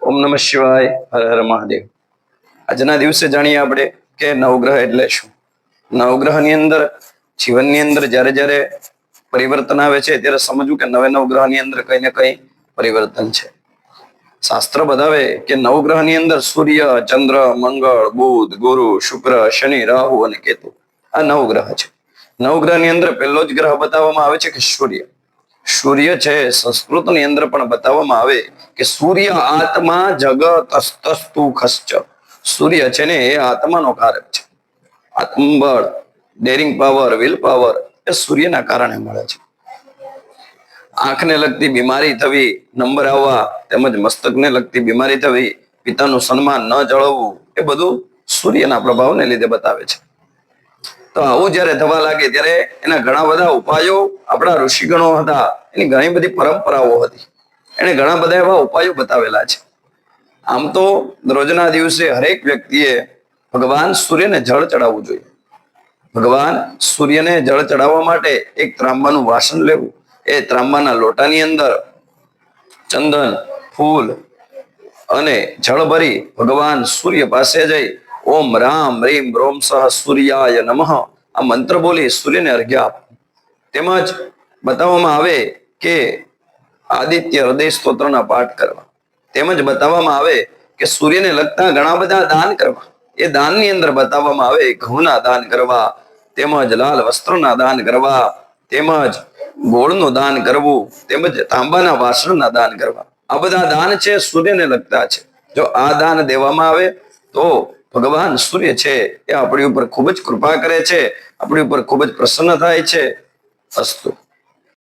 ઓમ નમઃ શિવાય. હર હર મહાદેવ. આજના દિવસે જાણીએ આપણે કે નવગ્રહ એટલે શું. નવગ્રહની અંદર જીવનની અંદર જ્યારે જ્યારે પરિવર્તન આવે છે ત્યારે સમજવું કે નવે નવગ્રહની અંદર કઈ ને કઈ પરિવર્તન છે. શાસ્ત્ર બતાવે કે નવગ્રહની અંદર સૂર્ય, ચંદ્ર, મંગળ, બુધ, ગુરુ, શુક્ર, શનિ, રાહુ અને કેતુ આ નવગ્રહ છે. નવગ્રહની અંદર પહેલો જ ગ્રહ બતાવવામાં આવે છે કે સૂર્ય. સૂર્ય છે સંસ્કૃતની અંદર પણ બતાવવામાં આવે કે સૂર્ય આત્મા જગત અસ્તસ્તુ ખશ્ચ. સૂર્ય છે ને એ આત્માનો કારક છે. આત્મબળ, ડેરિંગ પાવર, વિલ પાવર એ સૂર્યના કારણે મળે છે. આંખને લગતી બીમારી થવી, નંબર આવવા તેમજ મસ્તકને લગતી બીમારી થવી, પિતાનું સન્માન ન જળવવું એ બધું સૂર્યના પ્રભાવને લીધે બતાવે છે. તો આવું જયારે થવા લાગે ત્યારે એના ઘણા બધા ઉપાયો આપણા ઋષિગણો હતા, એની ઘણી બધી પરંપરાઓ હતી, એને ઘણા બધા એવા ઉપાયો બતાવેલા છે. આમ તો રોજના દિવસે હરેક વ્યક્તિએ ભગવાન સૂર્યને જળ ચડાવવું જોઈએ. ભગવાન સૂર્યને જળ ચડાવવા માટે એક ત્રાંબાનું વાસણ લેવું, એ ત્રાંબાના લોટાની અંદર ચંદન, ફૂલ અને જળ ભરી ભગવાન સૂર્ય પાસે જઈ ઓમ રામ રીમ રોમ સહ સૂર્યાય નમઃ આ મંત્ર બોલી સૂર્યને અર્ઘ્ય આપવું. તેમજ બતાવવામાં આવે કે આદિત્ય હૃદય સ્તોત્રના પાઠ કરવા. તેમજ બતાવવામાં આવે કે સૂર્યને લગતા ઘણા બધા દાન કરવા. એ દાનની અંદર બતાવવામાં આવે ઘઉંના દાન કરવા, તેમજ લાલ વસ્ત્રના દાન કરવા, તેમજ ગોળનું દાન કરવું, તેમજ તાંબાના વાસણના દાન કરવા. આ બધા દાન છે સૂર્યને લગતા છે. જો આ દાન દેવામાં આવે તો ભગવાન સૂર્ય છે એ આપણી ઉપર ખૂબ જ કૃપા કરે છે, આપણી ઉપર ખૂબ જ પ્રસન્ન થાય છે. અસ્તુ.